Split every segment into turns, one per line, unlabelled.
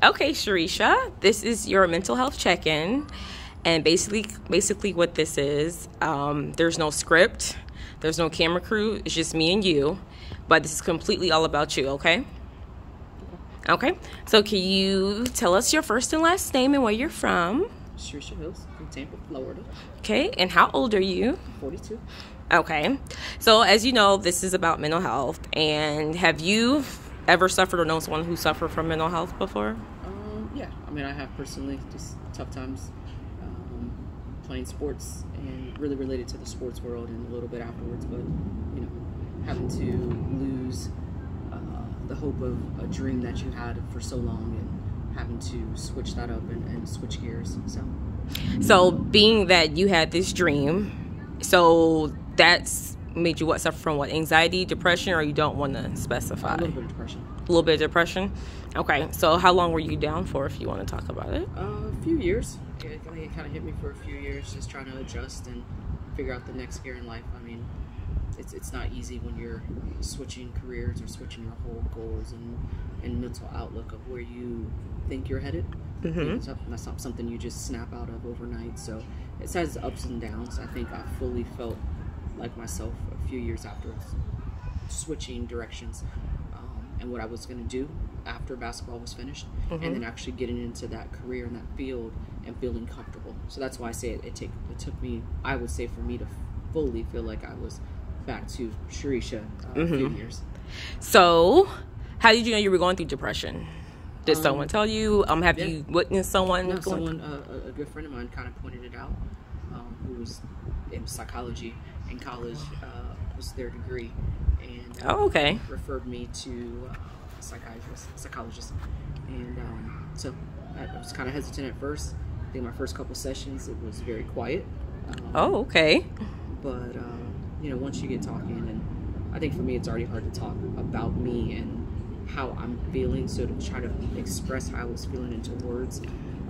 Okay, Sherisha, this is your mental health check-in, and basically what this is, there's no script, there's no camera crew, it's just me and you, but this is completely all about you, okay? Okay, so can you tell us your first and last name and where you're from?
Sherisha Hills from Tampa, Florida.
Okay, and how old are you?
42.
Okay, so as you know, this is about mental health, and have you ever suffered or known someone who suffered from mental health before?
Yeah, I mean, I have personally just tough times playing sports and really related to the sports world and a little bit afterwards, but, you know, having to lose the hope of a dream that you had for so long and having to switch that up and switch gears.
So being that you had this dream, so that's made you suffer from anxiety, depression, or you don't want to specify?
A little bit of depression.
A little bit of depression? Okay, so how long were you down for, if you want to talk about it?
A few years. It kind of hit me for a few years, just trying to adjust and figure out the next gear in life. I mean, it's not easy when you're switching careers or switching your whole goals and mental outlook of where you think you're headed. Mm-hmm. That's not something you just snap out of overnight. So it has ups and downs. I think I fully felt like myself a few years after switching directions and what I was going to do after basketball was finished, and then actually getting into that career in that field and feeling comfortable. So that's why I say it took me, I would say, for me to fully feel like I was back to Sherisha a few years.
So how did you know you were going through depression? Did someone tell you? Have you witnessed someone?
No, a good friend of mine kind of pointed it out, who was in psychology in college, was their degree, and referred me to a psychologist. And so I was kind of hesitant at first. I think my first couple sessions, it was very quiet. But, you know, once you get talking, and I think for me it's already hard to talk about me and how I'm feeling, so to try to express how I was feeling into words,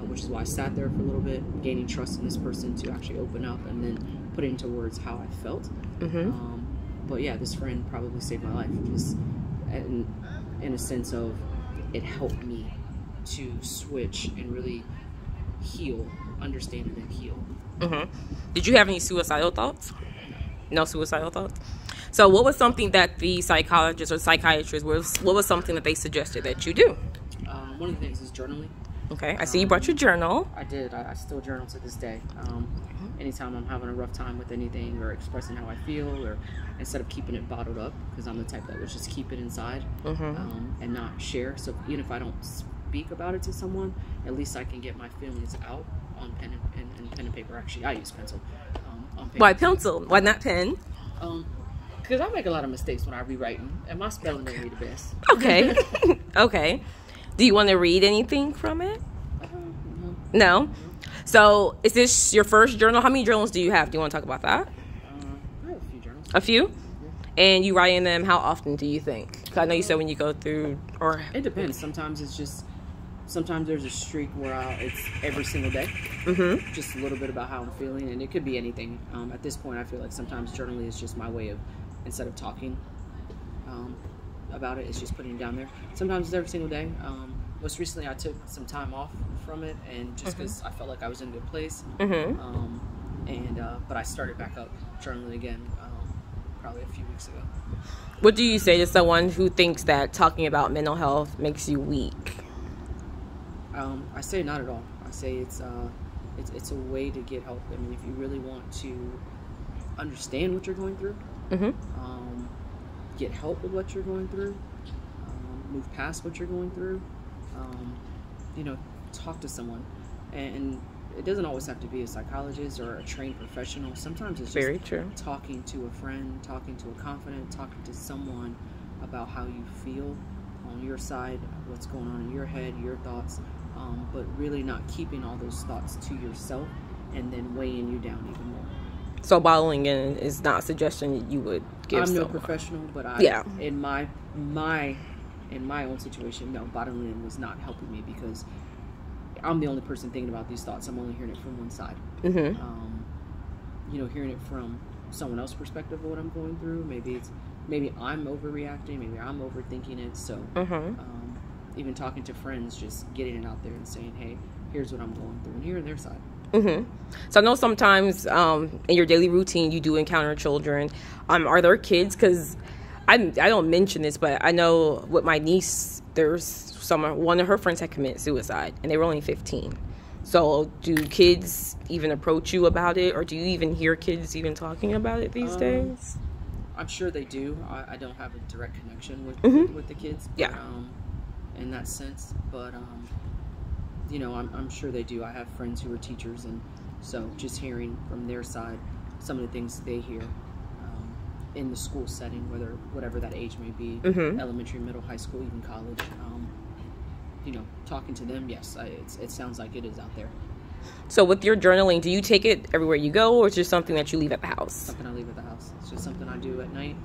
which is why I sat there for a little bit, gaining trust in this person to actually open up and then put into words how I felt. But yeah, this friend probably saved my life, just in a sense of it helped me to switch and really heal, understand and then heal.
Did you have any suicidal thoughts? No suicidal thoughts? So what was something that the psychologist or psychiatrist, what was something that they suggested that you do?
One of the things is journaling.
Okay, I see you brought your journal.
I did. I still journal to this day. Anytime I'm having a rough time with anything or expressing how I feel, or instead of keeping it bottled up, because I'm the type that would just keep it inside and not share. So even if I don't speak about it to someone, at least I can get my feelings out on pen and paper. Actually, I use pencil. On paper.
Why pencil? Why not pen?
Because I make a lot of mistakes when I'm rewriting, and my spelling ain't the best.
Okay. Okay. Do you want to read anything from it? No? So, is this your first journal? How many journals do you have? Do you want to talk about that?
I have a few journals.
A few? Yeah. And you write in them, how often do you think? 'Cause I know you said when you go through, or...
It depends. Sometimes there's a streak where it's every single day. Just a little bit about how I'm feeling, and it could be anything. At this point, I feel like sometimes journaling is just my way of, instead of talking about it, it's just putting it down there. Sometimes it's every single day. Most recently, I took some time off from it, and just because I felt like I was in a good place. But I started back up journaling again probably a few weeks ago.
What do you say to someone who thinks that talking about mental health makes you weak?
I say not at all. I say it's a way to get help. I mean, if you really want to understand what you're going through, get help with what you're going through, move past what you're going through, you know, talk to someone. And it doesn't always have to be a psychologist or a trained professional. Sometimes it's just talking to a friend, talking to a confidant, talking to someone about how you feel on your side, what's going on in your head, your thoughts, but really not keeping all those thoughts to yourself and then weighing you down even more.
So bottling in is not a suggestion that you would give
I'm
someone.
no professional, but in my own situation, no, bottling in was not helping me, because I'm the only person thinking about these thoughts. I'm only hearing it from one side. You know, hearing it from someone else's perspective of what I'm going through, maybe I'm overreacting, maybe I'm overthinking it. So even talking to friends, just getting it out there and saying, hey, here's what I'm going through, and hearing their side.
So I know sometimes in your daily routine you do encounter children. Are there kids? Because I don't mention this, but I know with my niece, there's one of her friends had committed suicide, and they were only 15. So do kids even approach you about it, or do you even hear kids even talking about it these days?
I'm sure they do. I don't have a direct connection with the kids. But,
Yeah.
In that sense, but you know, I'm sure they do. I have friends who are teachers, and so just hearing from their side some of the things they hear in the school setting, whatever that age may be, elementary, middle, high school, even college. You know, talking to them, yes, it sounds like it is out there.
So with your journaling, do you take it everywhere you go, or is it just something that you leave at the house?
Something I leave at the house. It's just something I do at night,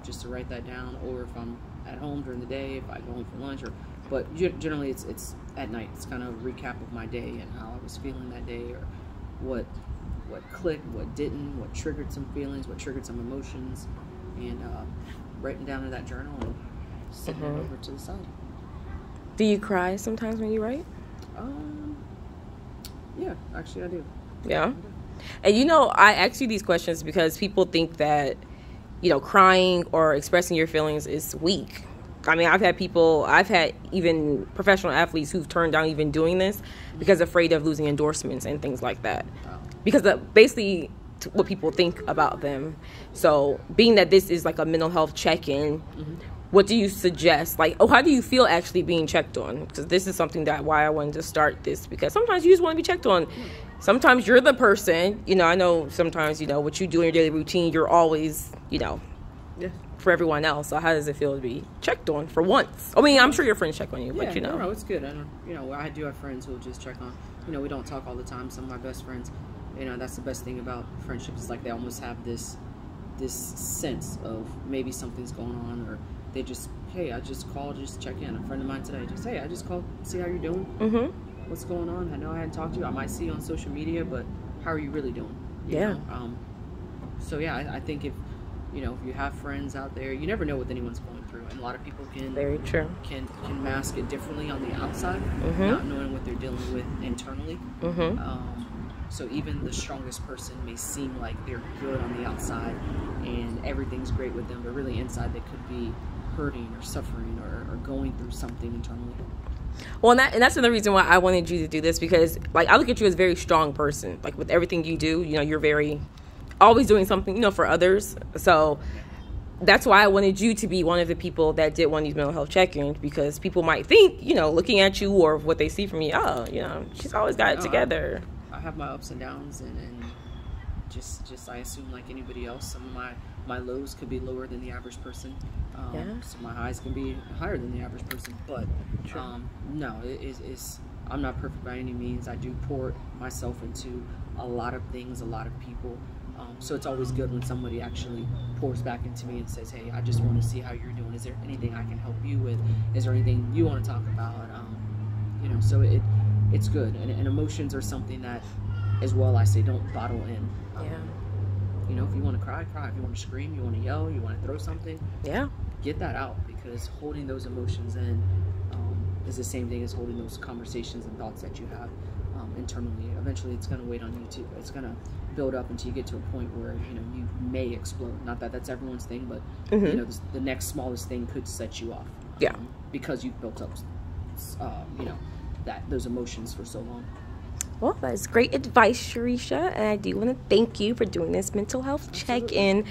just to write that down, or if I'm at home during the day, if I go home for lunch, but generally it's at night. It's kind of a recap of my day and how I was feeling that day, or what clicked, what didn't, what triggered some feelings, what triggered some emotions, and writing down in that journal and sitting it over to the side.
Do you cry sometimes when you write?
Yeah, actually I do.
Yeah. And you know, I ask you these questions because people think that, you know, crying or expressing your feelings is weak. I mean, I've had even professional athletes who've turned down even doing this because afraid of losing endorsements and things like that.
Wow.
Because basically what people think about them. So being that this is like a mental health check-in, what do you suggest? Like, how do you feel actually being checked on? Because this is something why I wanted to start this, because sometimes you just want to be checked on. Sometimes you're the person, you know, I know sometimes, you know, what you do in your daily routine, you're always, you know, for everyone else. So how does it feel to be checked on for once? I mean, I'm sure your friends check on you, but you know.
No, it's good. You know, I do have friends who will just check on, you know, we don't talk all the time. Some of my best friends, you know, that's the best thing about friendships, is like they almost have this sense of maybe something's going on, or they just, hey, I just called just check in. A friend of mine today just, hey, I just called, see how you're doing. What's going on? I know I hadn't talked to you. I might see you on social media, but how are you really doing? You know? So yeah, I think if you have friends out there, you never know what anyone's going through, and a lot of people can can mask it differently on the outside, not knowing what they're dealing with internally. So even the strongest person may seem like they're good on the outside and everything's great with them, but really inside they could be hurting or suffering or going through something internally.
Well, and that's another reason why I wanted you to do this, because like I look at you as a very strong person. Like with everything you do, you know, you're very always doing something, you know, for others. So that's why I wanted you to be one of the people that did one of these mental health check-ins, because people might think, you know, looking at you or what they see from me, oh, you know, she's always got it together.
I have my ups and downs, and just I assume like anybody else, some of my lows could be lower than the average person. So my highs can be higher than the average person, but no, I'm not perfect by any means. I do pour myself into a lot of things, a lot of people. So it's always good when somebody actually pours back into me and says, hey, I just want to see how you're doing. Is there anything I can help you with? Is there anything you want to talk about? You know, so it's good. And emotions are something that, as well, I say don't bottle in. You know, if you want to cry, cry. If you want to scream, you want to yell, you want to throw something, get that out, because holding those emotions in is the same thing as holding those conversations and thoughts that you have internally. Eventually, it's going to weigh on you too. It's going to build up until you get to a point where, you know, you may explode. Not that that's everyone's thing, but you know, the next smallest thing could set you off. Because you've built up, you know, those emotions for so long.
Well, that's great advice, Sherisha, and I do want to thank you for doing this mental health check-in.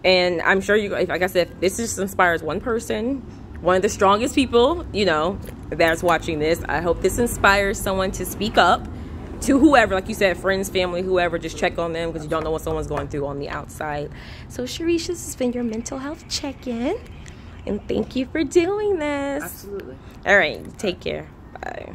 And I'm sure like I said, this just inspires one person, one of the strongest people, you know, that's watching this. I hope this inspires someone to speak up to whoever, like you said, friends, family, whoever. Just check on them, because you don't know what someone's going through on the outside. So, Sherisha, this has been your mental health check-in, and thank you for doing this.
Absolutely.
All right, take care. Bye.